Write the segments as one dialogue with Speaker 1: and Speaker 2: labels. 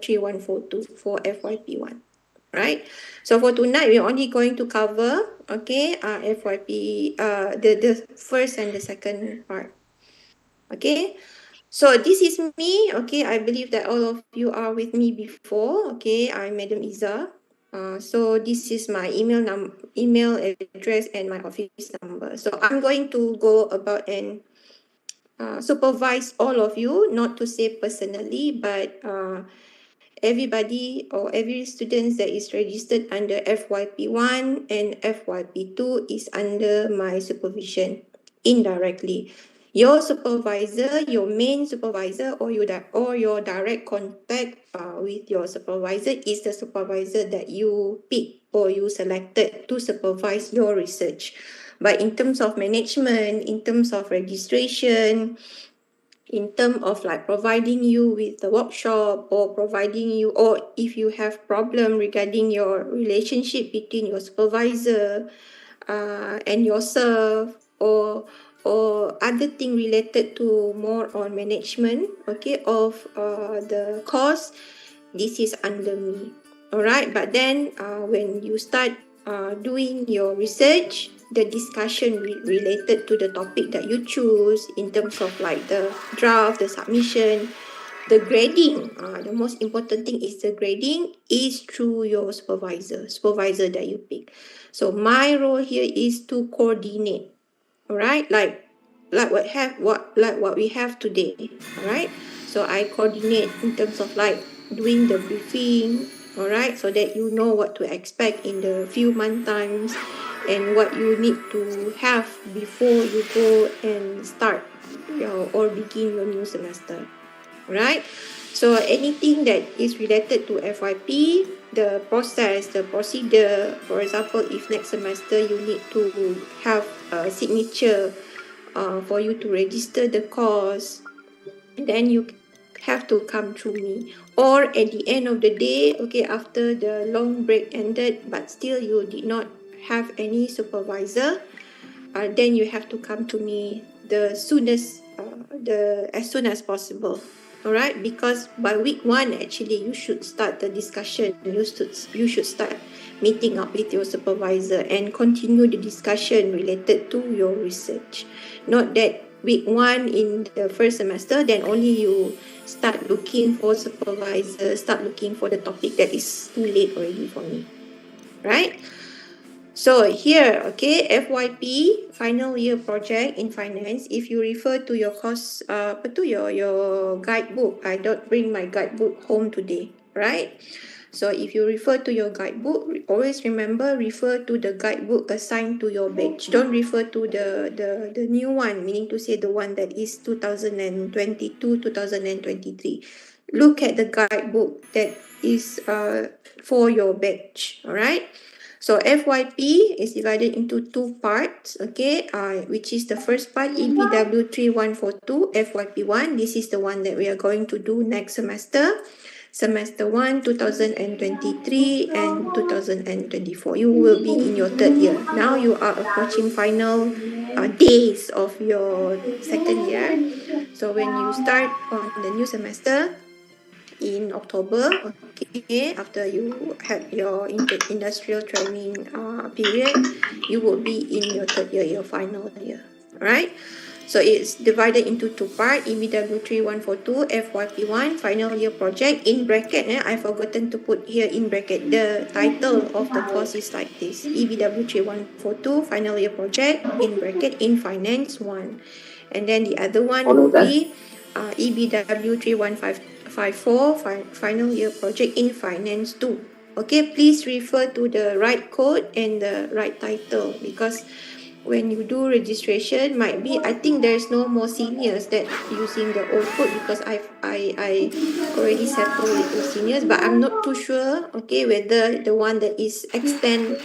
Speaker 1: 3142 for FYP1. Right? So for tonight, we're only going to cover, okay, FYP, the first and the second part. Okay, so this is me. Okay, I believe that all of you are with me before. Okay, I'm Madam Iza. So this is my email address and my office number. So I'm going to go about and supervise all of you, not to say personally, but everybody or every student that is registered under FYP1 and FYP2 is under my supervision indirectly. Your supervisor, your main supervisor, or your direct contact with your supervisor is the supervisor that you pick or you selected to supervise your research. But in terms of management, in terms of registration, in terms of like providing you with the workshop or providing you, or if you have problem regarding your relationship between your supervisor and yourself, or other thing related to more on management, okay, of the course, this is under me. All right, but then when you start doing your research, the discussion related to the topic that you choose in terms of like the draft, the submission, the grading, the most important thing is the grading is through your supervisor that you pick. So my role here is to coordinate, all right, like what we have today, all right. So I coordinate in terms of like doing the briefing, all right, so that you know what to expect in the few month times and what you need to have before you go and start or begin your new semester, right? So anything that is related to FYP, the process, the procedure, for example, if next semester you need to have a signature for you to register the course, then you have to come through me. Or at the end of the day, okay, after the long break ended, but still you did not have any supervisor, then you have to come to me as soon as possible. All right, because by week 1, actually, you should start the discussion. You should start meeting up with your supervisor and continue the discussion related to your research. Not that week 1 in the first semester, then only you start looking for supervisor, start looking for the topic that is too late already for me, right? So here, okay, FYP, final year project in finance. If you refer to your course, your guidebook, I don't bring my guidebook home today, right? So if you refer to your guidebook, always remember, refer to the guidebook assigned to your batch. Don't refer to the new one, meaning to say the one that is 2022, 2023. Look at the guidebook that is for your batch, all right? So FYP is divided into 2 parts, okay, which is the first part, EBW 3142, FYP1. This is the one that we are going to do next semester. Semester 1, 2023 and 2024. You will be in your 3rd year. Now you are approaching final days of your 2nd year. So when you start on the new semester, in October, okay, after you had your industrial training period, you will be in your 3rd year, your final year, right? So it's divided into 2 parts, EBW 3142, FYP1, final year project, in bracket, I've forgotten to put here in bracket, the title of the course is like this, EBW 3142, final year project, in bracket, in finance 1. And then the other one will be EBW 3154, final year project in finance 2. Okay, please refer to the right code and the right title, because when you do registration, might be, I think there's no more seniors that using the old code, because I already settled with the seniors, but I'm not too sure, okay, whether the one that is extended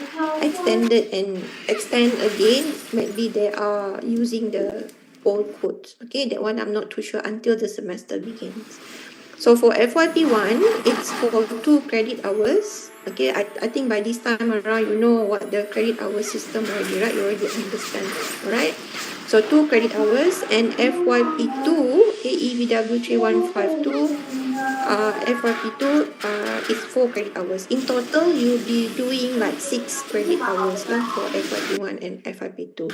Speaker 1: and extend again, maybe they are using the old codes, okay, that one I'm not too sure until the semester begins. So for FYP1, it's for 2 credit hours. Okay, I think by this time around, you know what the credit hour system already, right? You already understand, alright? So 2 credit hours, and FYP2, AEBW 3152, FYP2 is 4 credit hours. In total, you'll be doing like 6 credit hours lah for FYP1 and FYP2.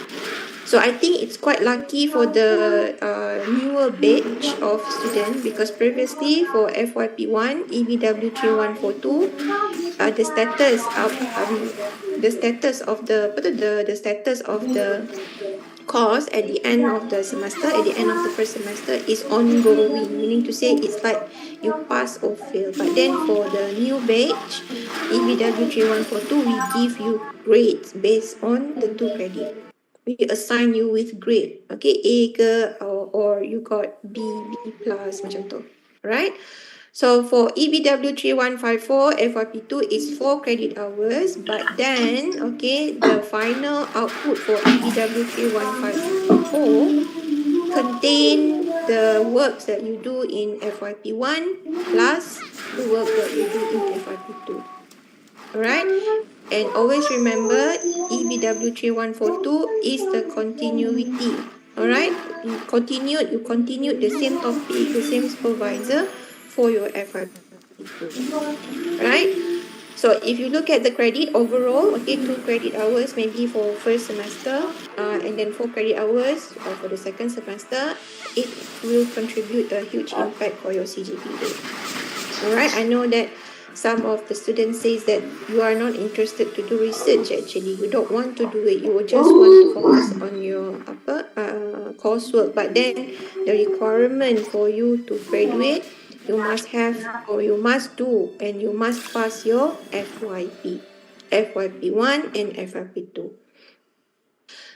Speaker 1: So I think it's quite lucky for the newer batch of student, because previously for FYP1, EBW3142, the status of the status of the course at the end of the semester, at the end of the first semester, is ongoing, meaning to say it's like you pass or fail. But then for the new batch, EBW3142, we give you grades based on the 2 credit. We assign you with grade, okay, A ke, or you got B plus macam tu, right? So for EBW3154, FYP2 is 4 credit hours, but then, okay, the final output for EBW3154 contain the works that you do in FYP1 plus the work that you do in FYP2. Alright? And always remember, EBW3142 is the continuity. Alright? You continued the same topic, the same supervisor for your FYP2. Right? So if you look at the credit overall, okay, 2 credit hours maybe for first semester, and then 4 credit hours for the second semester, it will contribute a huge impact for your CGPA. Alright, I know that some of the students says that you are not interested to do research actually. You don't want to do it. You just want to focus on your coursework. But then the requirement for you to graduate, you must have, or you must do, and you must pass your FYP. FYP1 and FYP2.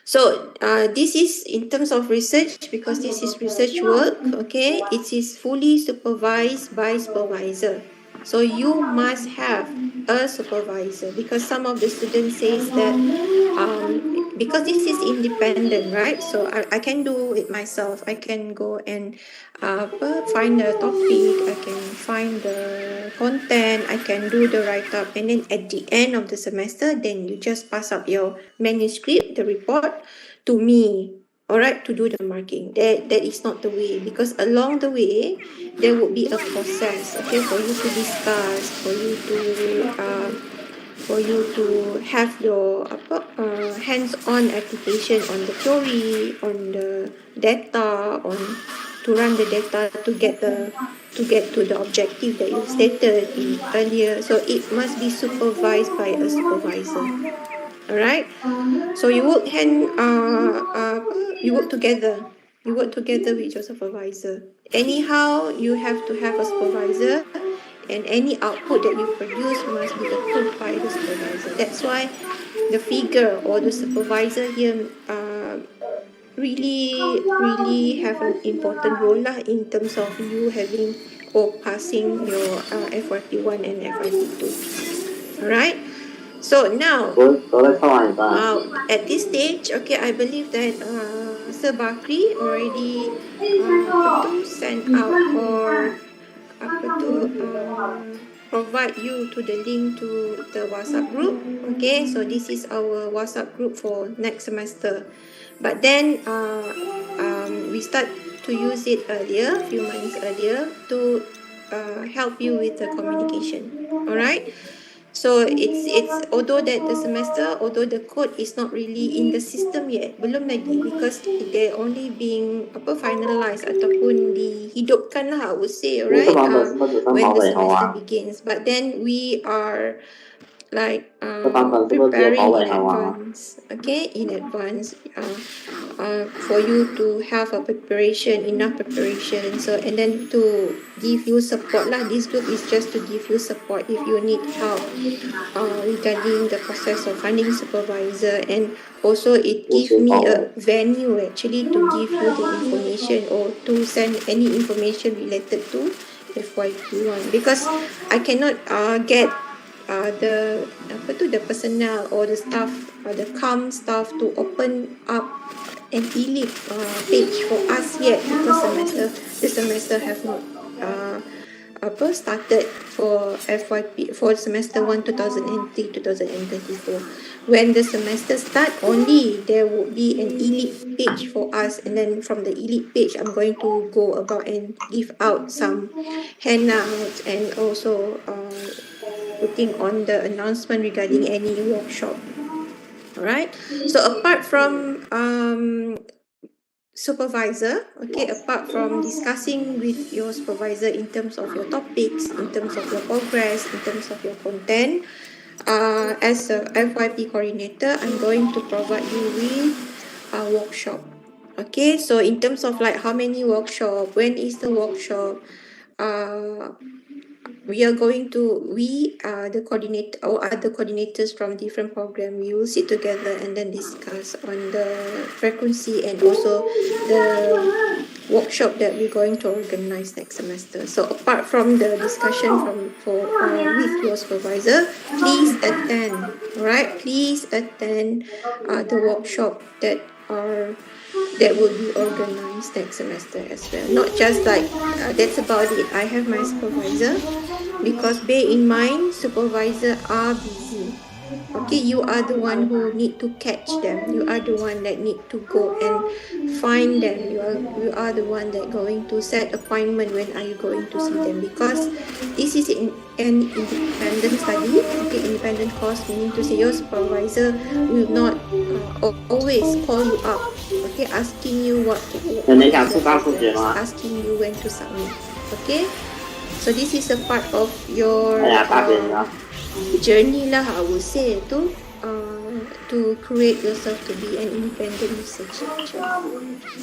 Speaker 1: So this is in terms of research, because this is research work, okay, it is fully supervised by supervisor. So you must have a supervisor, because some of the students says that because this is independent, right? So I can do it myself. I can go and find the topic, I can find the content, I can do the write-up, and then at the end of the semester, then you just pass up your manuscript, the report, to me, all right, to do the marking. That is not the way, because along the way, there would be a process, okay, for you to discuss, for you to have your hands-on application on the theory, on the data, on to run the data to get to the objective that you stated earlier. So it must be supervised by a supervisor. Alright, so you work together. You work together with your supervisor. Anyhow, you have to have a supervisor, and any output that you produce must be approved by the supervisor. That's why the figure or the supervisor here really have an important role lah in terms of you having or passing your FYP1 and FYP2. Alright. So now, at this stage, okay, I believe that Sir Bakri already sent out or provide you to the link to the WhatsApp group. Okay, so this is our WhatsApp group for next semester. But then we start to use it earlier, a few months earlier, to help you with the communication. Alright. So it's although that the semester, although the code is not really in the system yet, belum lagi, because they're only being finalized ataupun dihidupkan lah, I would say, right? When the semester begins. But then we are like preparing in advance, okay, in advance for you to have a preparation, enough preparation. So and then to give you support lah. This group is just to give you support if you need help regarding the process of finding supervisor, and also it gives me a venue actually to give you the information or to send any information related to FYP1, because I cannot get the personnel or the staff, the CAM staff to open up an e-leap page for us yet, because the semester have not started for FYP for semester 1 2003-2024. When the semester start, only there would be an elite page for us, and then from the elite page, I'm going to go about and give out some handouts and also putting on the announcement regarding any workshop. All right. So apart from supervisor, okay, apart from discussing with your supervisor in terms of your topics, in terms of your progress, in terms of your content, as a FYP coordinator, I'm going to provide you with a workshop. Okay, so in terms of like how many workshop, when is the workshop, we are the coordinator or other coordinators from different program, we will sit together and then discuss on the frequency and also the workshop that we're going to organize next semester. So apart from the discussion with your supervisor, please attend, all right? Please attend the workshop that will be organized next semester as well. Not just like that's about it. I have my supervisor, because bear in mind, supervisor are busy. Okay, you are the one who need to catch them. You are the one that need to go and find them. You are the one that going to set appointment when are you going to see them, because this is an independent study. Okay, independent course, meaning to say your supervisor will not always call you up. Okay, asking you asking you when to submit. Okay, so this is a part of your journey lah, I would say, to create yourself to be an independent researcher.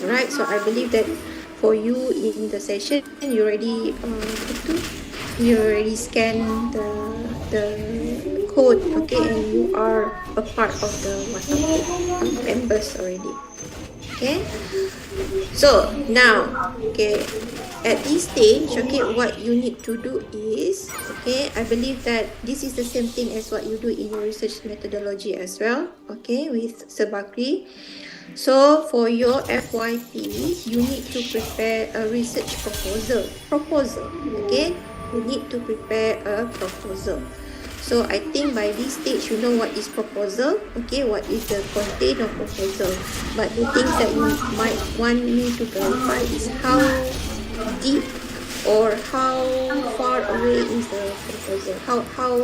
Speaker 1: Alright, so I believe that for you in the session, you already scan the code, okay, and you are a part of the WhatsApp members already. Okay, so now, okay, at this stage, okay, what you need to do is, okay, I believe that this is the same thing as what you do in your research methodology as well, okay, with Sebakri. So for your FYP, you need to prepare a research proposal, okay, you need to prepare a proposal. So I think by this stage, you know what is proposal, okay, what is the content of proposal. But the things that you might want me to clarify is how deep or how far away is the proposal, how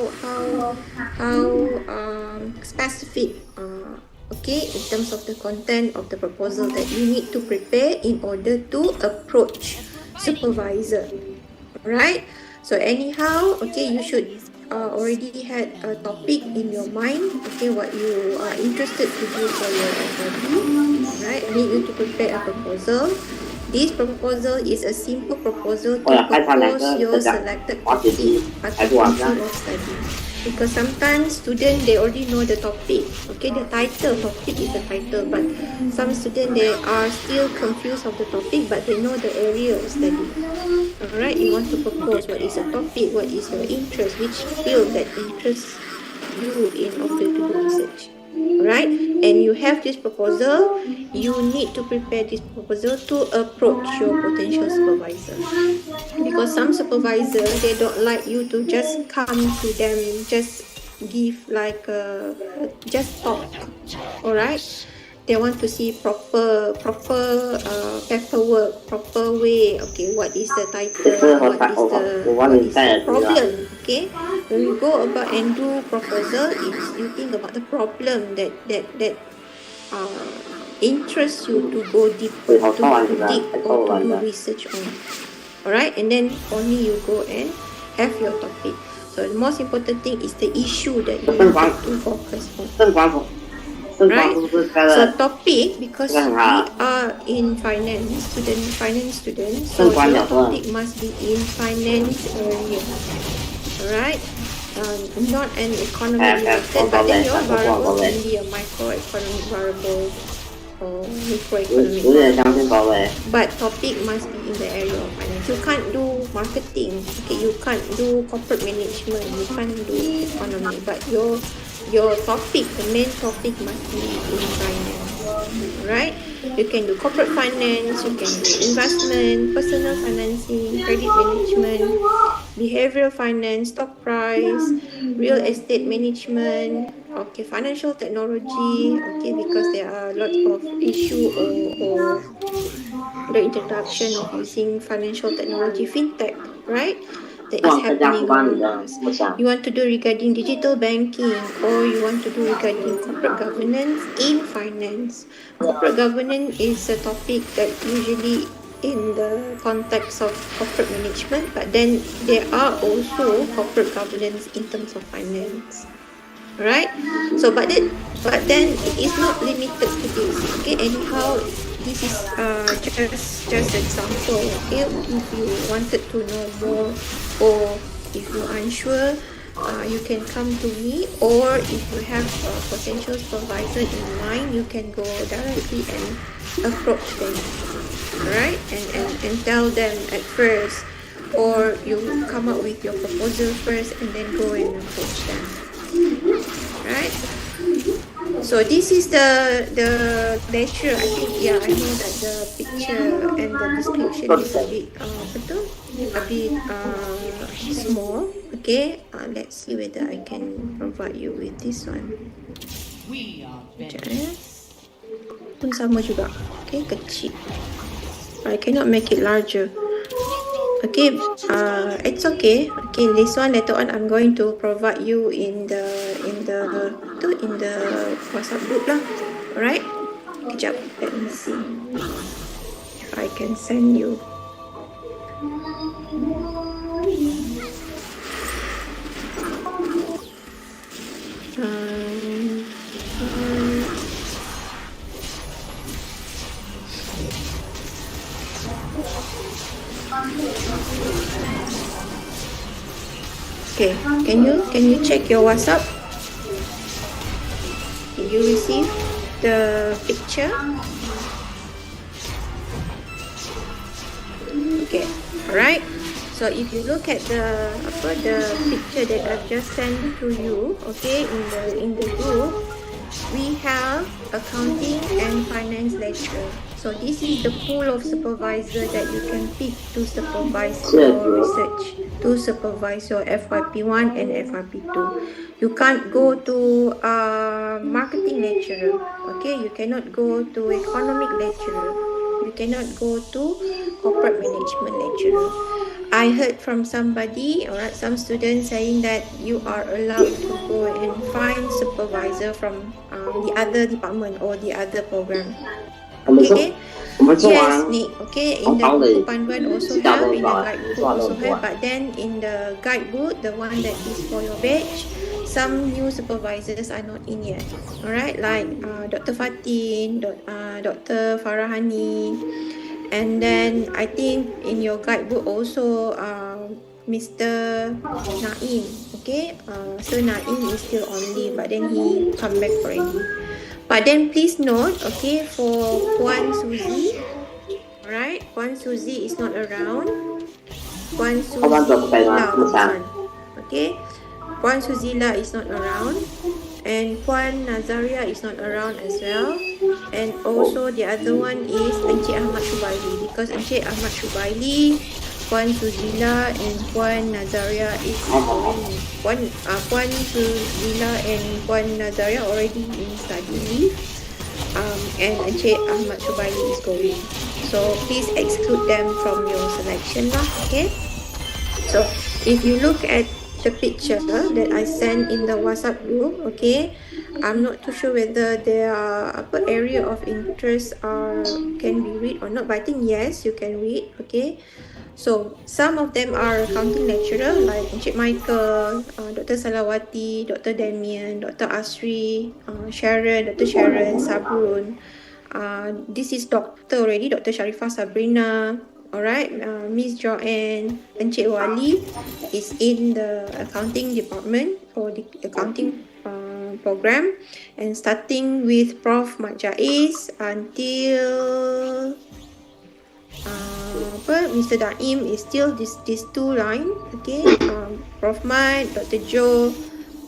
Speaker 1: specific, okay, in terms of the content of the proposal that you need to prepare in order to approach supervisor, right? So anyhow, okay, you should already had a topic in your mind, okay, what you are interested to do for your FYP, right? I need you to prepare a proposal. This proposal is a simple proposal to propose your selected topic as a field of study. Because sometimes students, they already know the topic, okay, the topic is the title, but some students, they are still confused of the topic, but they know the area of study. Alright, you want to propose what is the topic, what is your interest, which field that interests you in order to do research. Alright, and you have this proposal, you need to prepare this proposal to approach your potential supervisor. Because some supervisors, they don't like you to just come to them, just give like just talk. Alright, they want to see proper paperwork, proper way. Okay, what is the title, what is the problem, okay? When you go about and do proposal, you think about the problem that interests you to go deeper, to dig or to do research on. Alright, and then only you go and have your topic. So the most important thing is the issue that you need to focus on. Right? So topic, because we are in finance students, so your topic must be in finance area. Alright? Not an economy related, but then your variable can be a microeconomic variable or microeconomic variable. But topic must be in the area of finance. You can't do marketing, okay? You can't do corporate management, you can't do economy, but your topic, the main topic must be in finance. right? You can do corporate finance, you can do investment, personal financing, credit management, behavioral finance, stock price, real estate management, okay, financial technology, okay, because there are lots of issue or the introduction of using financial technology, fintech, right? That is happening around us. You want to do regarding digital banking, or you want to do regarding corporate governance in finance. Corporate governance is a topic that usually in the context of corporate management, but then there are also corporate governance in terms of finance. Right? So but then it is not limited to this. Okay, anyhow, this is just example. Okay, if you wanted to know more, or if you're unsure, you can come to me, or if you have a potential supervisor in mind, you can go directly and approach them. Right? And tell them at first, or you come up with your proposal first and then go and approach them. Right? So this is the lecture. I think, yeah, I know that the picture and the description is a bit small. Okay, let's see whether I can provide you with this one. Sekejap ya. Pun sama juga. Okay, kecil. I cannot make it larger. Okay, it's okay. Okay, this one later on I'm going to provide you in the WhatsApp group lah. Alright? Kejap, let me see if I can send you. Okay, can you check your WhatsApp? Did you receive the picture? Okay, alright. So if you look at the picture that I've just sent to you, okay, in the group, we have accounting and finance lecture. So this is the pool of supervisor that you can pick to supervise your research, to supervise your FYP1 and FYP2. You can't go to marketing lecturer, okay? You cannot go to economic lecturer. You cannot go to corporate management lecturer. I heard from somebody, or some students saying that you are allowed to go and find supervisor from the other department or the other program. Okay? Yes, Nick. Okay, in the buku panduan also have, in the guidebook also have, but then in the guidebook, the one that is for your batch, some new supervisors are not in yet. Alright, like Dr. Fatin, Dr. Farahani, and then I think in your guidebook also Mr. Naim. Okay, so Naim is still on leave, but then he come back already. But then please note, okay, for Puan Suzy, alright, Puan Suzy is not around. Puan Suzila, okay, Puan Suzila is not around, and Puan Nazaria is not around as well. And also the other one is Encik Ahmad Shubaili, because Encik Ahmad Shubaili, Puan Suzila and Puan Nazaria is going. Puan Suzila and Puan Nazaria already in study leave, and Encik Ahmad Shubaili is going. So please exclude them from your selection lah, okay? So if you look at the picture that I sent in the WhatsApp group, okay, I'm not too sure whether there are area of interest can be read or not, but I think yes, you can read, okay. So some of them are accounting lecturer like Encik Michael, Dr. Salawati, Dr. Damian, Dr. Asri, Dr. Sharon, Sabrun. This is doctor already, Dr. Sharifah Sabrina. Alright, Miss Joanne, Encik Wali is in the accounting department or the accounting program, and starting with Prof. Mat Jaiz until Mr. Daim is still this two line, okay. Prof. Mat, Dr. Joe,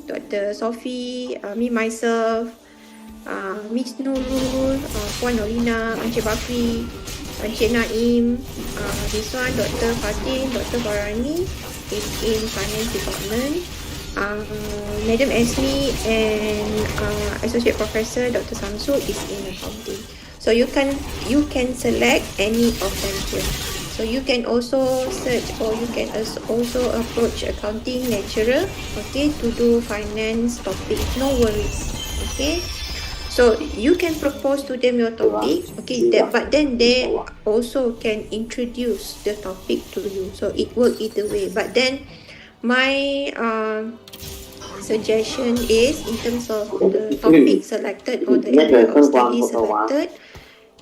Speaker 1: Dr. Sophie, me myself, Miss Nurul, Puan Norina, Encik Bakri, Encik Naim, this one Dr. Fatin, Dr. Barani is in Finance Department. Madam Esme and Associate Professor Dr. Samsul is in Accounting. So you can select any of them here. So you can also search or you can also approach accounting lecturer, okay, to do finance topic. No worries, okay. So you can propose to them your topic, okay, but then they also can introduce the topic to you. So it works either way. But then my suggestion is, in terms of the topic selected or the area of study selected,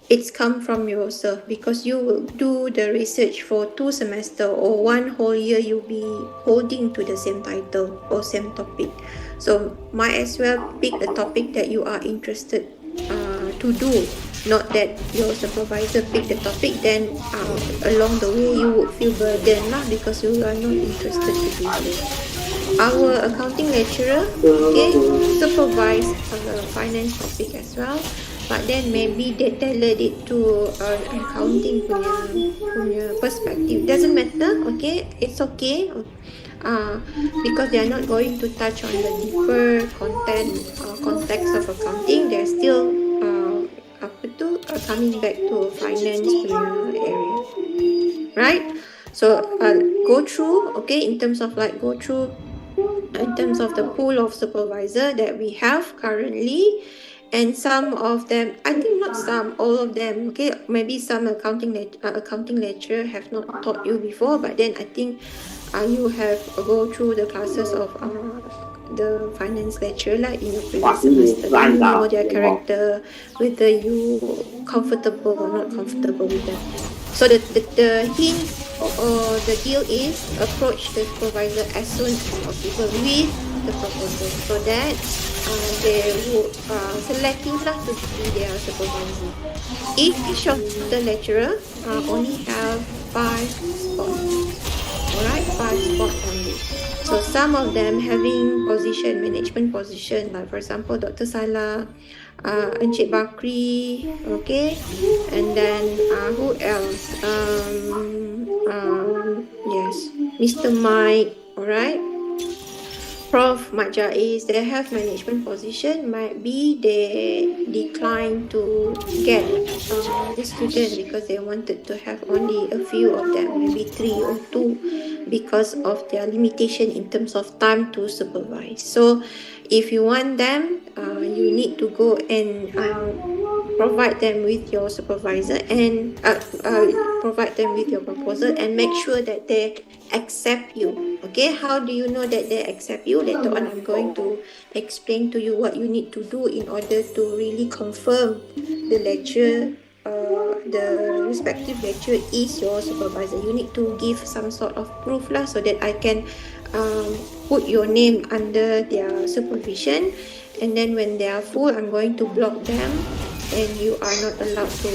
Speaker 1: it's come from yourself, because you will do the research for 2 semesters or 1 whole year. You'll be holding to the same title or same topic. So might as well pick the topic that you are interested to do, not that your supervisor pick the topic, then along the way you would feel burdened lah, because you are not interested to do it. Our accounting lecturer, okay, supervise the finance topic as well, but then maybe they tailor it to accounting punya perspective. Doesn't matter, okay, it's okay, because they are not going to touch on the deeper context of accounting. They're still coming back to finance area, right? So go through, okay, in terms of the pool of supervisor that we have currently. And some of them, I think not some, all of them, okay, maybe some accounting lecturer have not taught you before, but then I think you have go through the classes of the finance lecturer like in your previous semester. You know their character, whether you comfortable or not comfortable with them. So the hint or the deal is approach the supervisor as soon as possible with the proposal, so that they would select you to be their supervisor. Each of the lecturer only have 5 spots. Alright, 5 spots only. So some of them having management position, like for example Dr. Salah, Encik Bakri, okay, and then who else? Yes, Mr. Mike, alright. Prof. Mat Jaiz, they have management position. Might be they decline to get the student because they wanted to have only a few of them, maybe 3 or 2, because of their limitation in terms of time to supervise. So if you want them, you need to go and provide them with your supervisor and provide them with your proposal and make sure that they accept you. Okay, how do you know that they accept you? Later on, I'm going to explain to you what you need to do in order to really confirm the lecturer, the respective lecturer is your supervisor. You need to give some sort of proof lah, so that I can put your name under their supervision, and then when they are full, I'm going to block them, and you are not allowed to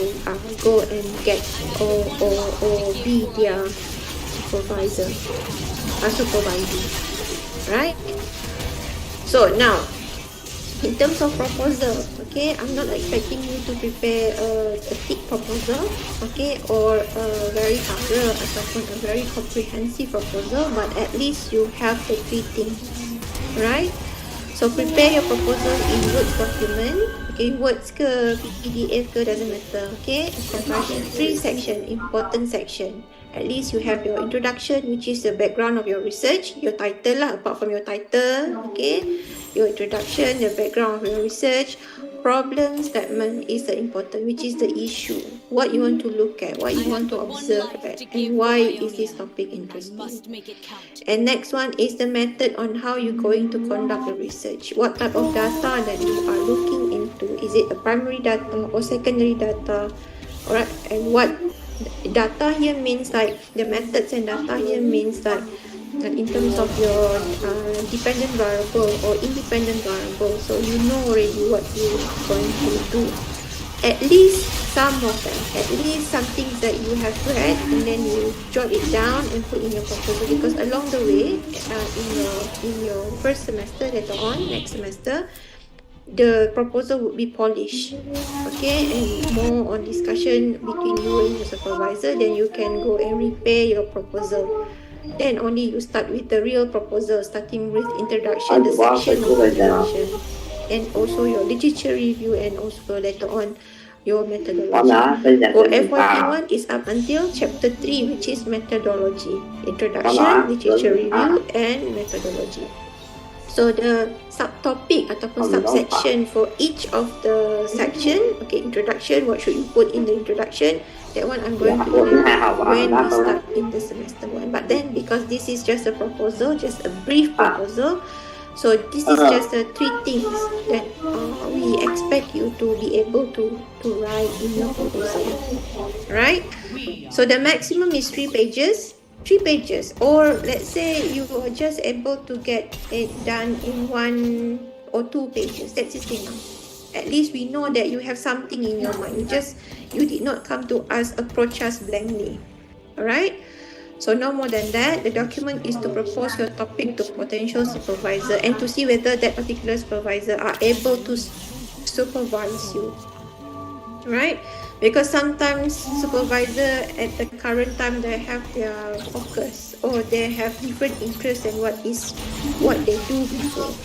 Speaker 1: go and get or be their supervisor, supervising, right? So now, in terms of proposal, okay, I'm not expecting you to prepare a thick proposal, okay, or a very thorough ataupun a very comprehensive proposal, but at least you have the 3 things, right? So prepare your proposal in Word document, okay, Words ke PDF ke, doesn't matter, okay. It's comprising 3 sections, important section. At least you have your introduction, which is the background of your research, your title lah, apart from your title, okay, your introduction, the background of your research. Problem statement is the important, which is the issue, what you want to look at, what you want to observe at, and why is this topic interesting. And next one is the method on how you're going to conduct the research, what type of data that you are looking into, is it a primary data or secondary data, alright, and what data here means, like the methods and data here means that in terms of your dependent variable or independent variable, so you know already what you're going to do. At least some of them, at least some things that you have read, and then you jot it down and put in your proposal, because along the way, in your first semester, later on, next semester, the proposal would be polished, okay, and more on discussion between you and your supervisor. Then you can go and repair your proposal. Then only you start with the real proposal, starting with introduction, the section of introduction, and also your literature review, and also later on your methodology. For FYP1 is up until chapter 3, which is methodology, introduction, literature review, and methodology. So the subtopic ataupun subsection for each of the section, okay, introduction, what should you put in the introduction? That one I'm going to learn when we start in the semester 1. But then because this is just a proposal, just a brief proposal, so this is just the 3 things that we expect you to be able to write in your proposal, right? So the maximum is 3 pages. 3 pages, or let's say you are just able to get it done in 1 or 2 pages. That's it enough. At least we know that you have something in your mind. You did not come to us, approach us blankly. Alright? So no more than that. The document is to propose your topic to potential supervisor and to see whether that particular supervisor are able to supervise you. Right? Because sometimes supervisor at the current time, they have their focus or they have different interests than what they do before.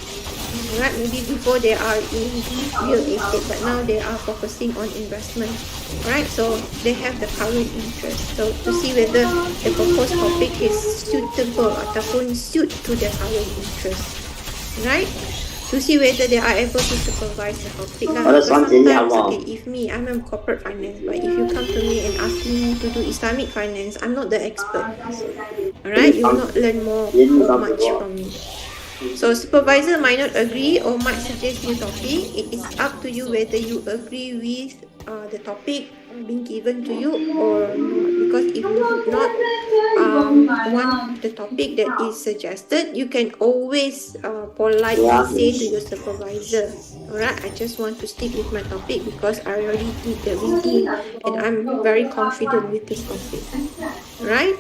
Speaker 1: Right? Maybe before they are in real estate, but now they are focusing on investment. Right? So they have the current interest. So to see whether the proposed topic is suitable ataupun suit to their current interest. Right? To see whether they are able to supervise the topic. Because sometimes, okay, if me, I'm a corporate finance, but if you come to me and ask me to do Islamic finance, I'm not the expert. Alright, you will not learn more or much from me. So supervisor might not agree or might suggest new topic. It is up to you whether you agree with the topic being given to you or not. Because if you do not want the topic that is suggested, you can always politely say to your supervisor, alright, I just want to stick with my topic because I already did the reading and I'm very confident with this topic. Right?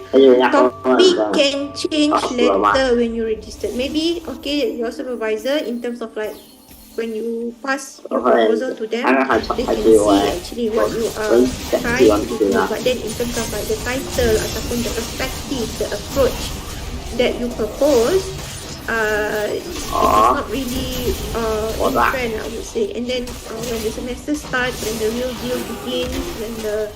Speaker 1: Topic can change later when you register. Maybe, okay, your supervisor, in terms of like when you pass your proposal to them, they can see actually what you are trying to do. But then in terms of like the title ataupun the perspective, the approach that you propose, it is not really different, I would say. And then when the semester starts, when the real deal begins, when the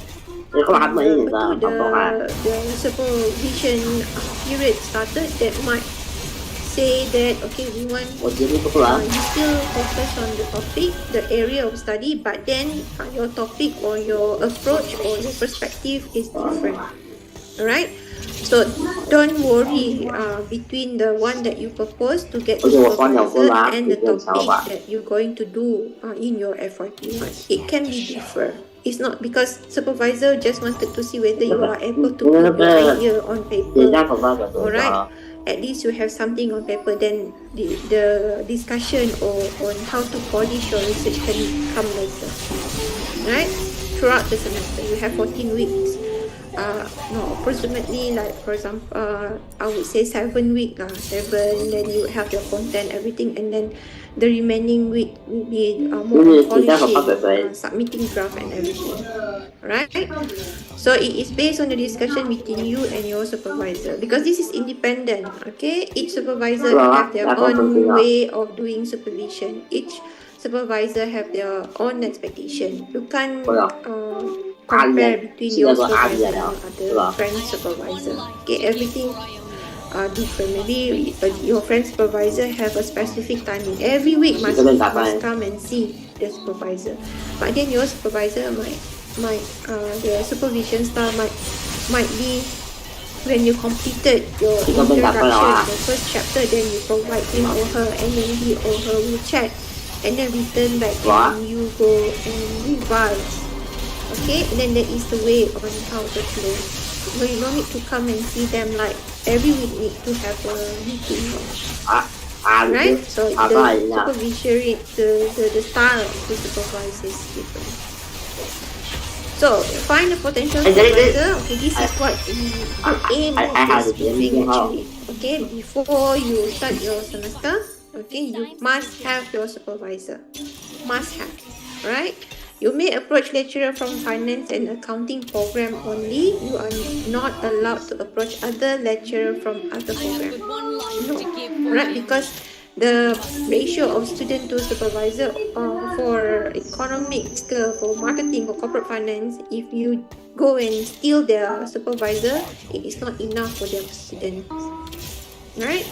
Speaker 1: supervision period started, that might say that, okay, we want you still focus on the topic, the area of study, but then your topic or your approach or your perspective is different. Alright? So don't worry between the one that you propose to get the supervisor and the topic that you're going to do in your FYP1. It can be different. It's not because supervisor just wanted to see whether you are able to put your idea on paper. Alright? At least you have something on paper, then the discussion on how to polish your research can come later. Right? Throughout the semester, you have 14 weeks. Approximately, like for example, I would say 7 weeks. 7, then you have your content, everything, and then the remaining week will be more polishing, submitting draft and everything. Right? So it is based on the discussion between you and your supervisor, because this is independent. Okay, each supervisor have their own way of doing supervision. Each supervisor have their own expectation. You can't compare between your supervisor and other friend supervisor. Okay, everything different. Maybe your friend supervisor have a specific timing. Every week must come and see the supervisor. But then your supervisor might the supervision style might be when you completed your introduction, the first chapter, then you provide him or her, and then he or her will check and then return back and you go and revise. Okay, and then there is the way on how to flow. But you don't need to come and see them like every week need to have a meeting. Right? So the supervisory, the style to supervise is different. So find a potential supervisor. Okay, this is what we aim at this briefing actually. Okay, before you start your semester, okay, you must have your supervisor. must have, right? You may approach lecturer from finance and accounting program only. You are not allowed to approach other lecturer from other program. No, right? Because the ratio of student to supervisor for economics, for marketing, for corporate finance, if you go and steal their supervisor, it is not enough for their students. Right?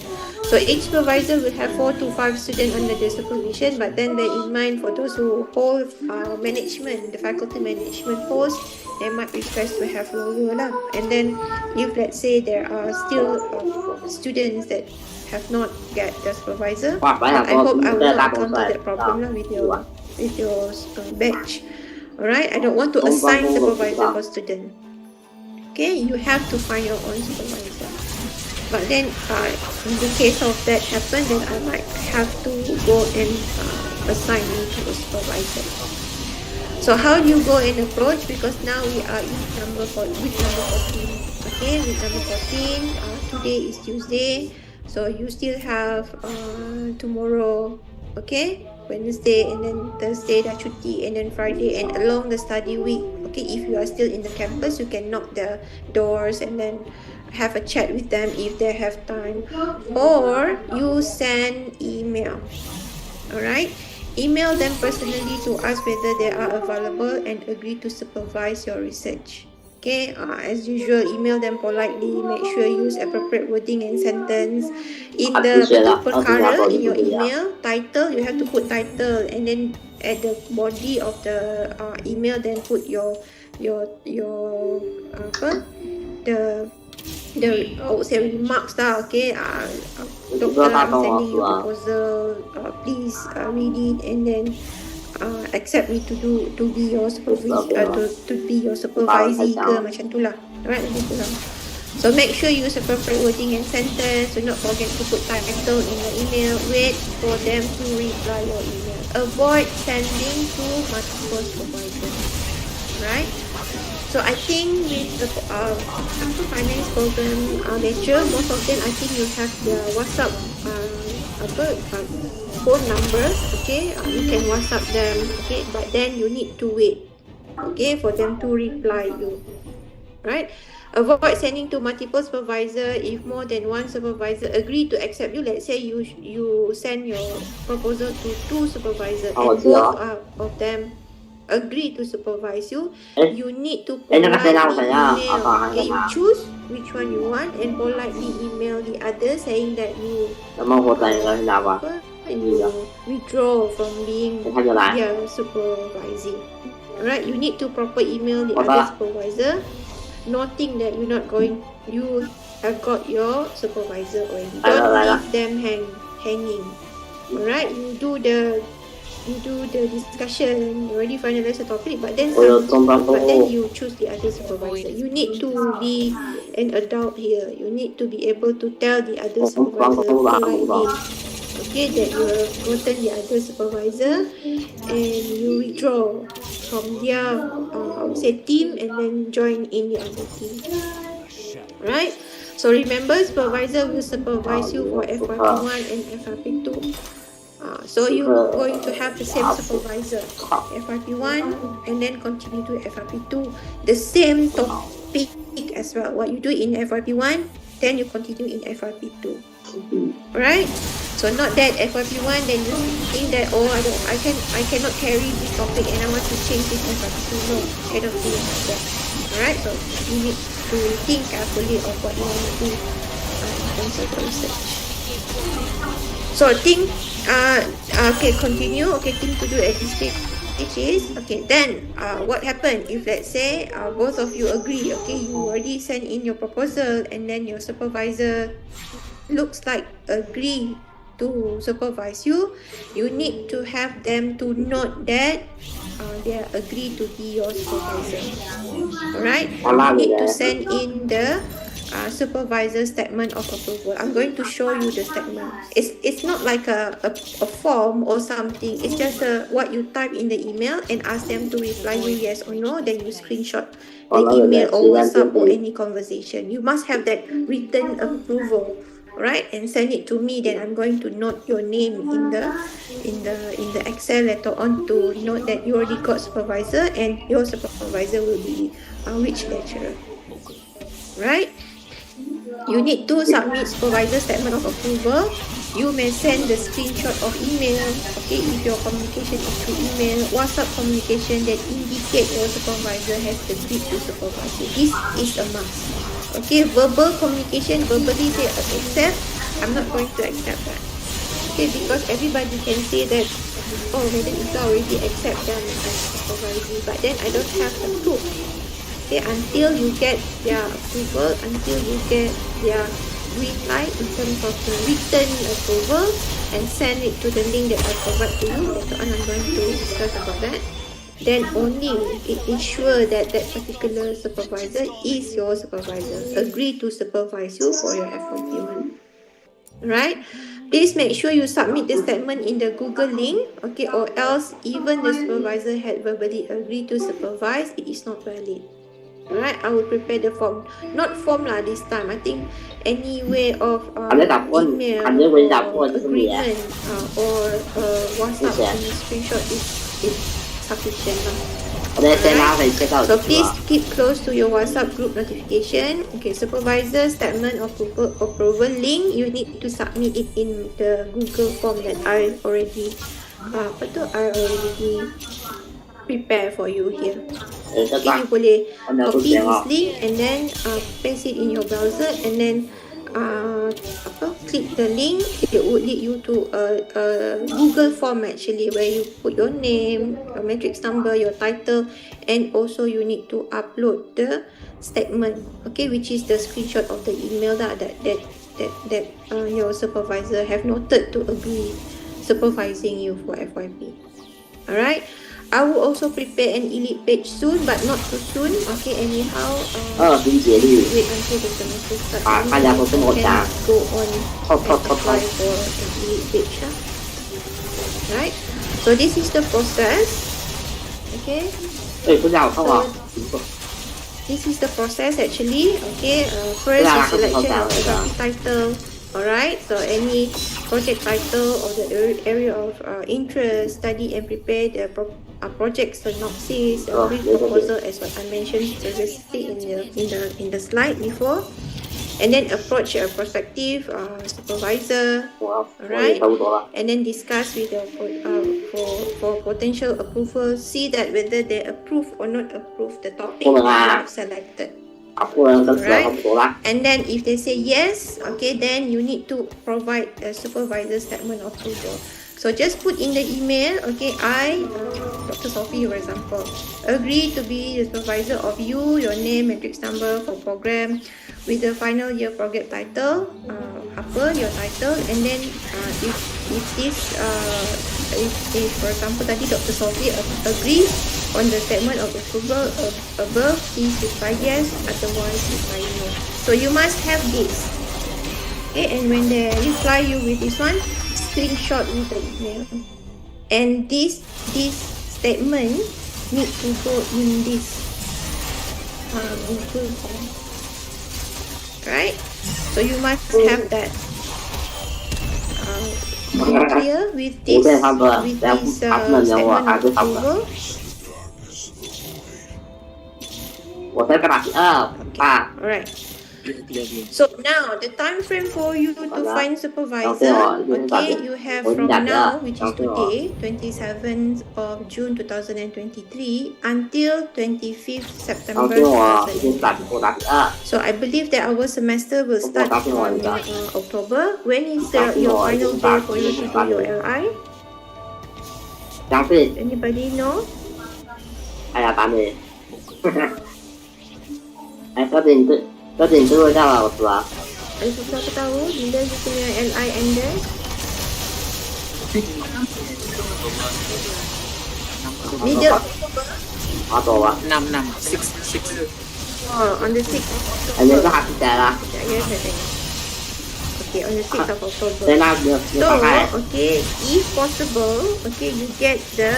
Speaker 1: So each supervisor will have 4 to 5 students under their supervision, but then bear in mind for those who hold management, the faculty management post, they might request to have lower lah. And then if let's say there are still students that have not get the supervisor, I hope I will not encounter that problem lah with your batch. Alright, I don't want to assign supervisor for student. Okay, you have to find your own supervisor. But then, in the case of that happen, then I might have to go and assign you to a supervisor. So how do you go and approach? Because now we are in week number 14. Okay, week number 14. Today is Tuesday, so you still have tomorrow. Okay, Wednesday and then Thursday dah cuti, and then Friday, and along the study week. Okay, if you are still in the campus, you can knock the doors and then have a chat with them if they have time, or you send email. Alright, email them personally to ask whether they are available and agree to supervise your research. Okay, as usual, email them politely. Make sure you use appropriate wording and sentence. In the perkara in your email title, you have to put title, and then at the body of the email, then put your the I would say remarks lah. Okay, doctor, I'm sending you proposal. Please read it and then accept me to be your supervisor, to be your supervisee ke macam tu lah. Alright, macam tu lah. So make sure you use appropriate wording and sentence. Do not forget to put title in your email. Wait for them to reply your email. Avoid sending to multiple supervisors. Right? So I think with the finance program lecture, most of them I think you have their WhatsApp phone numbers. Okay, you can WhatsApp them. Okay, but then you need to wait. Okay, for them to reply you. Right? Avoid sending to multiple supervisor. If more than one supervisor agree to accept you, let's say you send your proposal to 2 supervisors and both of them agree to supervise you, you need to politely email. Okay, you choose which one you want and politely email the other saying that you withdraw from being their supervising. Alright, you need to proper email the other supervisor, noting that you have got your supervisor already. Don't leave them hanging. Alright, you do the discussion, you already finalize the topic, but then you choose the other supervisor. You need to be an adult here. You need to be able to tell the other supervisor politely, okay, that you have gotten the other supervisor and you withdraw from their team and then join in the other team. Right? So remember, supervisor will supervise you for FYP1 and FYP2. So you're going to have the same supervisor, FYP1, and then continue to FYP2. The same topic as well. What you do in FYP1, then you continue in FYP2. Right? So not that FYP1, then you think that I cannot carry this topic and I want to change this FYP2. No, cannot do it like that. Alright? So you need to think carefully of what you want to do in terms of research. So think. Okay, continue. Okay, thing to do at this stage is, okay, then what happened if let's say both of you agree, okay, you already send in your proposal and then your supervisor looks like agree to supervise you, you need to have them to note that they agree to be your supervisor. Alright, you need to send in the supervisor statement of approval. I'm going to show you the statement. It's not like a form or something. It's just what you type in the email and ask them to reply you yes or no. Then you screenshot the email or WhatsApp or any conversation. You must have that written approval. right, and send it to me. Then I'm going to note your name in the Excel later on to note that you already got supervisor, and your supervisor will be which lecturer, right? You need to submit supervisor statement of approval. You may send the screenshot of email, okay, if your communication is through email, WhatsApp communication that indicate your supervisor has agreed to supervise you. This is a must. Okay, verbal communication, verbally say accept. I'm not going to accept that. Okay, because everybody can say that, oh, Madam Ika already accept them as supervisor, but then I don't have the proof. Okay, until you get their approval, until you get their green light in terms of the written approval, and send it to the link that I provide to you. Later on, I'm going to discuss about that. Then only ensure that that particular supervisor is your supervisor. Agree to supervise you for your FYP1. Right? Please make sure you submit the statement in the Google link, okay, or else even the supervisor had verbally agreed to supervise, it is not valid. Right, I will prepare the form. Not form lah this time. I think any way of email or agreement or WhatsApp screenshot is sufficient lah. Right. So please keep close to your WhatsApp group notification. Okay, supervisor statement of approval link, you need to submit it in the Google form that I already prepare for you here. Okay, you boleh copy this link and then paste it in your browser, and then click the link. It would lead you to a Google form actually, where you put your name, your matrix number, your title, and also you need to upload the statement, okay, which is the screenshot of the email that your supervisor have noted to agree supervising you for FYP. Alright, I will also prepare an elite page soon, but not too soon. Okay, anyhow, wait until the semester starts. Can go on and apply for an elite page. Right? So this is the process. Okay. So this is the process actually. Okay. First is selection of the title. Alright, so any project title or the area of interest, study and prepare the project synopsis, brief proposal, as what I mentioned previously in the slide before, and then approach a prospective supervisor, alright, and then discuss with the for potential approval, see that whether they approve or not approve the topic you have selected. Right, and then if they say yes, okay, then you need to provide a supervisor statement of approval. So just put in the email, okay, I, Dr. Sophie, for example, agree to be the supervisor of you, your name, matrix number for program, with the final year program title, your title, and then if for example tadi Dr. Sophie agrees on the statement of approval above, please reply yes, otherwise reply no. So you must have this. Okay, and when they reply you with this one, screenshot with the email. And this statement need to go in this Google form. Right? So you must have that. Clear with this statement of approval. Alright. So now the time frame for you to find supervisor, okay, you have from now, which is today, 27th of June 2023, until 25th September 2023. So I believe that our semester will start on October. When is your final day for you to do your LI? Anybody know?
Speaker 2: Có tiền tôi ra vào lah.
Speaker 1: Ada sesuatu tahu bila you punya LI ended? Middle October.
Speaker 2: 6.
Speaker 1: Oh, on the 6th of October.
Speaker 2: Anh có học cái là.
Speaker 1: Okay, on the 6th of October. So, okay, if possible, okay, you get the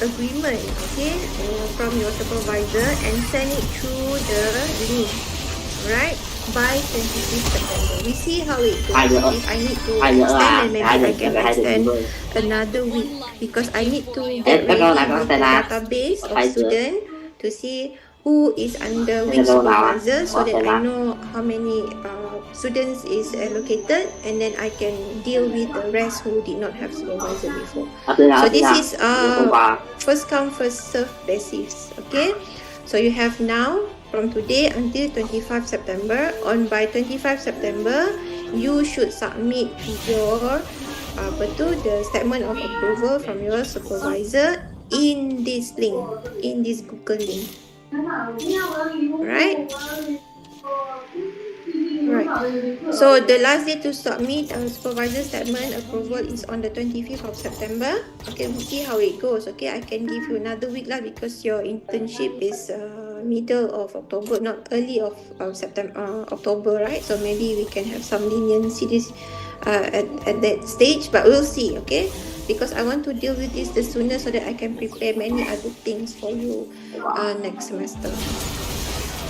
Speaker 1: agreement, okay, from your supervisor and send it through the link, right? by 25th September. We see how it goes.
Speaker 2: Hai nữa.
Speaker 1: If I need to
Speaker 2: Hai nữa
Speaker 1: extend,
Speaker 2: là
Speaker 1: then maybe
Speaker 2: hai
Speaker 1: I
Speaker 2: đừng
Speaker 1: can
Speaker 2: hai đừng
Speaker 1: extend
Speaker 2: luôn.
Speaker 1: another week because I need to
Speaker 2: Em
Speaker 1: get
Speaker 2: các
Speaker 1: ready
Speaker 2: con là con
Speaker 1: with
Speaker 2: sẽ
Speaker 1: the
Speaker 2: là
Speaker 1: database of
Speaker 2: hai đứa.
Speaker 1: student to see who is under which
Speaker 2: Hello, nào ạ?
Speaker 1: supervisor so
Speaker 2: Có
Speaker 1: that
Speaker 2: sẽ
Speaker 1: I
Speaker 2: là
Speaker 1: know how many students is allocated, and then I can deal with the rest who did not have supervisor before. So this is first come first serve basis. Okay, so you have now from today until 25 September. By 25 September, you should submit your the statement of approval from your supervisor in this link, in this Google link. Right? Right. So the last day to submit a supervisor statement approval is on the 25th of September. Okay, we'll see how it goes. Okay, I can give you another week lah because your internship is middle of October, not early of September, October, right? So maybe we can have some leniency this at that stage, but we'll see. Okay, because I want to deal with this the sooner so that I can prepare many other things for you next semester.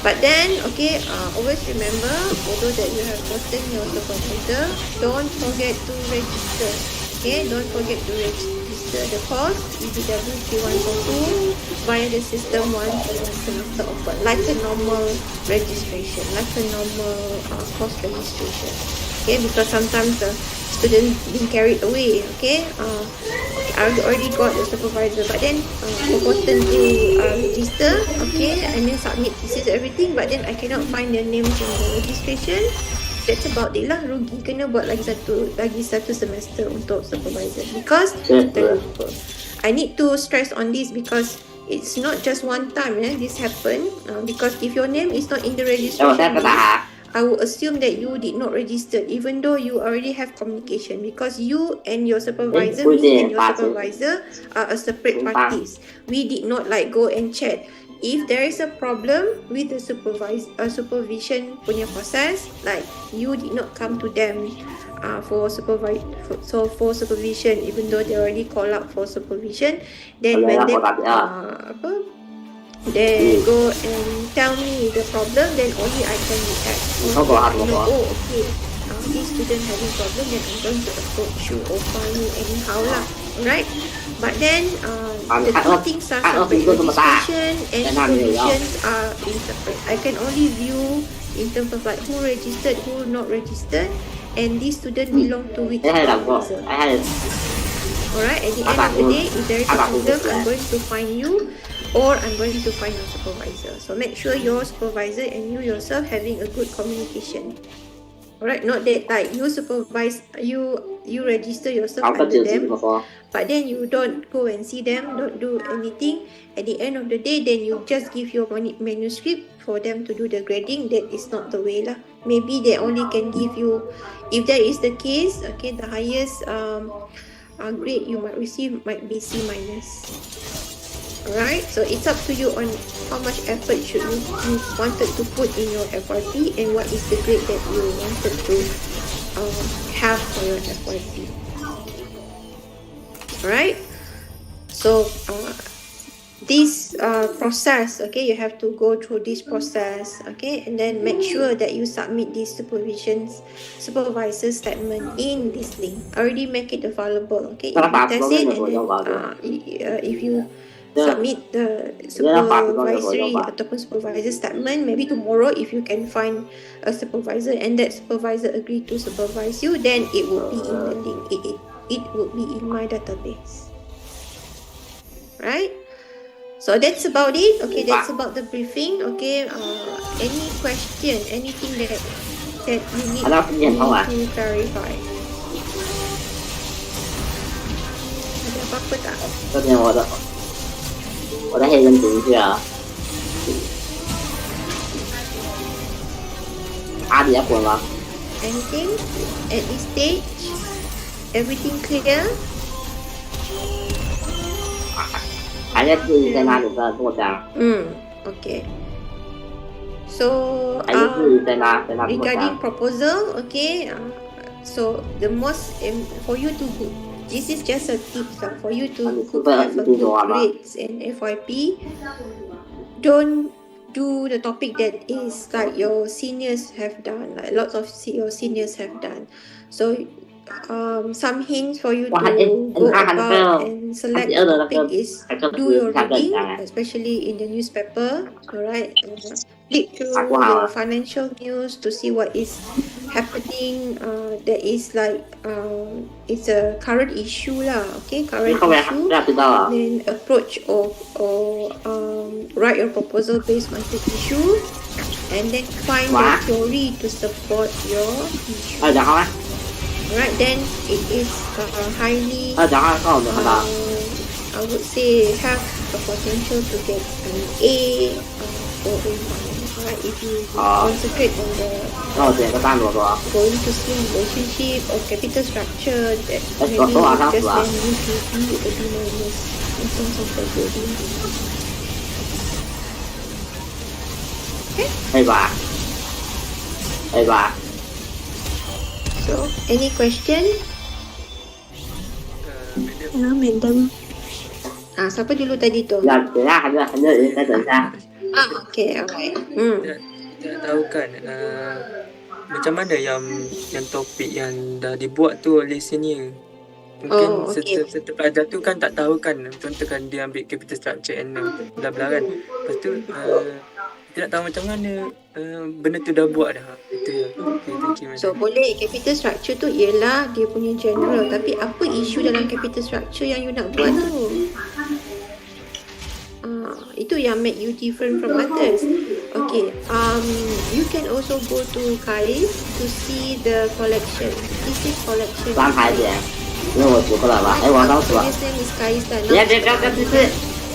Speaker 1: But then, okay, always remember, although that you have gotten your supervisor, don't forget to register. Okay, don't forget to register the course EBW 3.2 via the system once the semester offered, like a normal registration, like a normal course registration. Okay, because sometimes the student being carried away. Okay, I already got the supervisor, but then forgotten to register. Okay, and then submit thesis everything, but then I cannot find their names in the registration. That's about it lah. Rugi kena buat lagi satu semester untuk supervisor because terlupa. I need to stress on this because it's not just one time. This happen because if your name is not in the registration list, I will assume that you did not register even though you already have communication because you and your supervisor, me and your supervisor are a separate parties. We did not like go and chat. If there is a problem with the supervision punya process, like you did not come to them for supervision even though they already call out for supervision, then when they they go and tell me the problem, then only I can react. Oh, okay, this student having problem, then I'm going to approach you or find you anyhow lah. Alright? But then the two things are separate. Registration and supervision are separate. I can only view in terms of like who registered, who not registered, and this student belong to which supervisor. Alright, at the end of the day, if there is a problem, I'm going to find you or I'm going to find your supervisor. So make sure your supervisor and you yourself having a good communication. Alright, not that like you supervise, you register yourself under them, but then you don't go and see them, don't do anything. At the end of the day, then you just give your manuscript for them to do the grading. That is not the way lah. Maybe they only can give you, if that is the case, okay, the highest grade you might receive might be C-. Alright, so it's up to you on how much effort should you wanted to put in your FYP and what is the grade that you wanted to have for your FYP. Alright, so this process, okay, you have to go through this process, okay, and then make sure that you submit this supervisor statement in this link. Already make it available, okay, if you test it and then if you submit the supervisory ataupun supervisor statement maybe tomorrow, if you can find a supervisor and that supervisor agree to supervise you, then it will be in the link, it will be in my database. Right, so that's about it. Okay, that's about the briefing. Okay, any question, anything that you need to clarify? Ada apa-apa tak?
Speaker 2: 我再黑人读一下啊。阿里要滚吗
Speaker 1: Anything at this stage? Everything clear?
Speaker 2: 还在质疑在哪里的作家
Speaker 1: Okay. So regarding proposal, okay, so the most for you to go, this is just a tip for you to have a good grades and FYP. Don't do the topic that is like your seniors have done, like lots of your seniors have done. So some hints for you
Speaker 2: Wow,
Speaker 1: to go
Speaker 2: anh
Speaker 1: about
Speaker 2: phải
Speaker 1: and
Speaker 2: anh
Speaker 1: select
Speaker 2: chỉ
Speaker 1: the
Speaker 2: ở
Speaker 1: topic is
Speaker 2: phải cho
Speaker 1: do
Speaker 2: người
Speaker 1: your
Speaker 2: tham định
Speaker 1: reading,
Speaker 2: rằng
Speaker 1: especially in the newspaper. All right, flip
Speaker 2: của
Speaker 1: through
Speaker 2: họ
Speaker 1: your financial news to see what is happening. That is like it's a current issue lah. Okay, current
Speaker 2: không
Speaker 1: issue.
Speaker 2: ra từ đâu à?
Speaker 1: Then approach or write your proposal based on the issue, and then find the theory to support your issue.
Speaker 2: Dạ không á?
Speaker 1: Alright, then it is highly
Speaker 2: Dạ không, có ổn được không đó?
Speaker 1: I would say have the potential to get an A or A minus. Alright, if you concentrate on the going to see relationship or capital structure, that maybe just then you should be a B minus in terms of the grading. Okay?
Speaker 2: Hay bà.
Speaker 1: So, any question?
Speaker 3: Hello, madam.
Speaker 1: Siapa dulu tadi tu?
Speaker 2: Dạ, thì ra hình như ta tự ra.
Speaker 1: Okay, alright.
Speaker 4: Tak tahu kan macam mana yang topik yang dah dibuat tu oleh senior. Mungkin serta pelajar tu kan tak tahu kan. Contoh kan dia ambil capital structure and bla bla kan. Lepas tu kita nak tahu macam mana benda tu dah buat dah. Itu je. Okay, thank you.
Speaker 1: So boleh capital structure tu ialah dia punya general, tapi apa isu dalam capital structure yang you nak buat tu? Itu yang make you different from others. Okay, you can also go to Kais to see the collection. This is collection.
Speaker 2: 三台姐，因为我读过了吧？哎，我刚读了。
Speaker 1: Previous name is Kais lah.
Speaker 2: 别，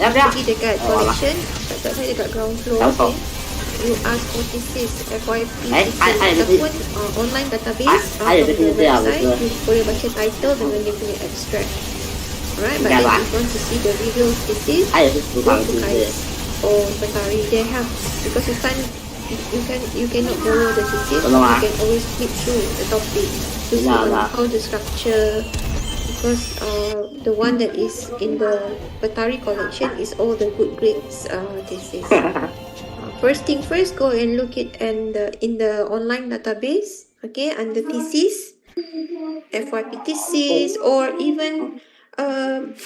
Speaker 2: 要不要？
Speaker 1: Pergi dekat collection, kat saya dekat ground floor. Okay. You ask for thesis, FYP ataupun online database from the website. You boleh baca title dengan dia punya abstract. Right, but then if you want to see the real thesis, go to Kais or Petari. They have, because you cannot borrow the thesis. You can always flip through the topic to see how the structure. Because the one that is in the Petari collection is all the good grades thesis. First thing first, go and look it in the online database. Okay, under thesis, FYP thesis, or even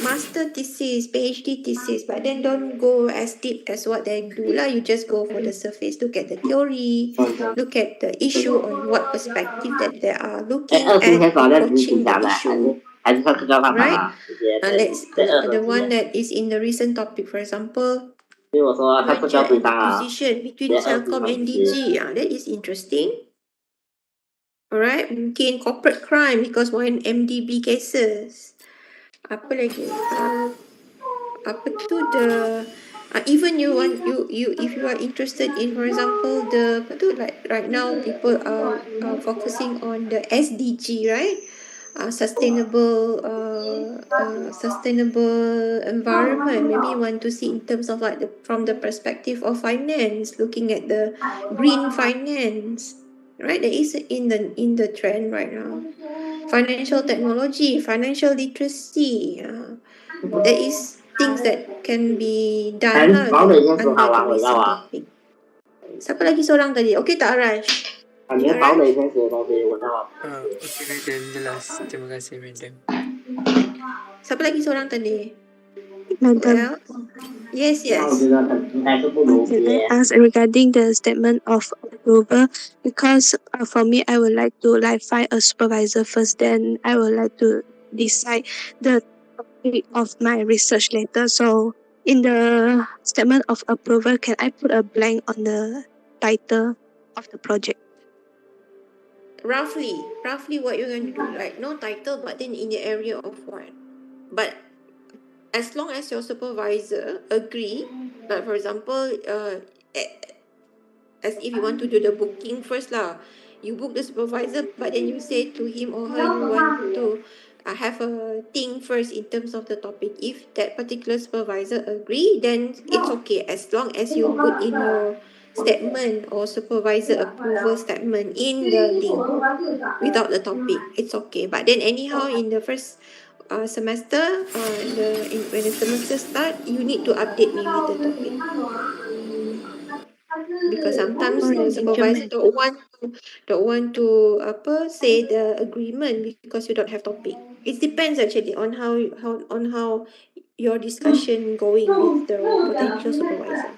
Speaker 1: master thesis, PhD thesis. But then don't go as deep as what they do lah. You just go for the surface. Look at the theory. Look at the issue on what perspective that they are looking at, approaching the issue. Right? Let's the one that is in the recent topic, for example, merger and acquisition between Celcom and DG. That is interesting. Alright, mungkin corporate crime because one MDB cases. Apa lagi? Apa tu even you if you are interested in, for example, the apa tu, like right now people are focusing on the SDG, right? Sustainable environment. Maybe you want to see in terms of like from the perspective of finance, looking at the green finance, right? That is in the trend right now. Financial technology, financial literacy. There is things that can be done lah under the recent topic. Siapa lagi seorang tadi? Okay tak, Arash?
Speaker 2: Okay,
Speaker 4: madam, jelas. Terima kasih, madam.
Speaker 1: Siapa lagi seorang tadi?
Speaker 3: Madam,
Speaker 1: Yes.
Speaker 3: can I ask regarding the statement of approval? Because for me, I would like to find a supervisor first, then I would like to decide the topic of my research later. So in the statement of approval, can I put a blank on the title of the project?
Speaker 1: Roughly what you're going to do, like no title, but then in the area of what? But as long as your supervisor agree, like for example, as if you want to do the booking first lah, you book the supervisor, but then you say to him or her you want to have a thing first in terms of the topic. If that particular supervisor agree, then it's okay, as long as you put in your statement or supervisor approval statement in the link without the topic, it's okay. But then anyhow, in the first semester, when the semester start, you need to update me with the topic. because sometimes the
Speaker 3: Alright, thank you,
Speaker 1: supervisor
Speaker 3: ma'am.
Speaker 1: don't want to say the agreement because you don't have topic. It depends actually on how your discussion going with the potential supervisor.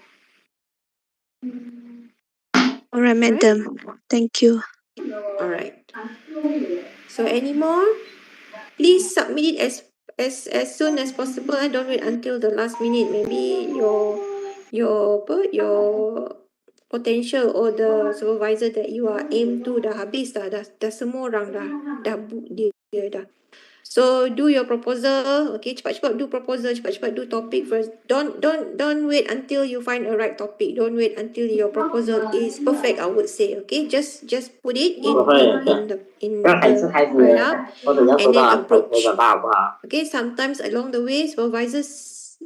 Speaker 3: Alright, madam. Thank you.
Speaker 1: Alright. So any more? Please submit it as soon as possible and don't wait until the last minute. Maybe your potential or the supervisor that you are aim to dah habis dah semua orang dah book dia dah. So do your proposal, okay? Cepat-cepat do proposal, cepat-cepat do topic first. Don't wait until you find a right topic. Don't wait until your proposal is perfect, I would say, okay? Just put it in the write up and then approach. Okay, sometimes along the way supervisors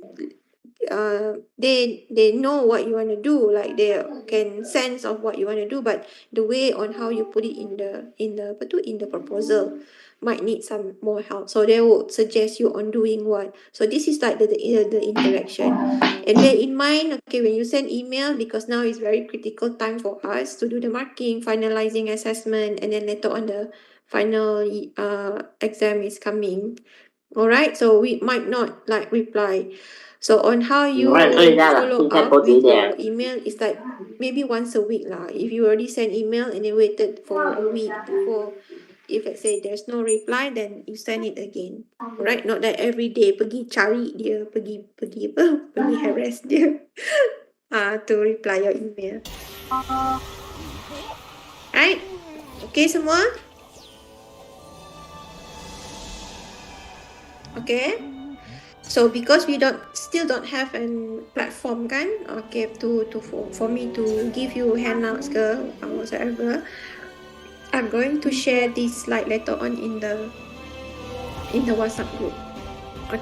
Speaker 1: they know what you want to do, like they can sense of what you want to do, but the way on how you put it in the proposal might need some more help, so they will suggest you on doing what. So this is like the interaction. And bear in mind, okay, when you send email, because now is very critical time for us to do the marking, finalizing assessment, and then later on the final exam is coming. All right, so we might not like reply. So on how you follow up with your email is like maybe once a week lah. If you already sent email and then waited for a week before, if let's say there's no reply, then you send it again. Alright, not that every day pergi cari dia, pergi harass dia to reply your email. Right? Okay semua? Okay. So because we still don't have a platform kan, okay, for me to give you handouts ke whatsoever, I'm going to share this slide later on in the WhatsApp group. Okay.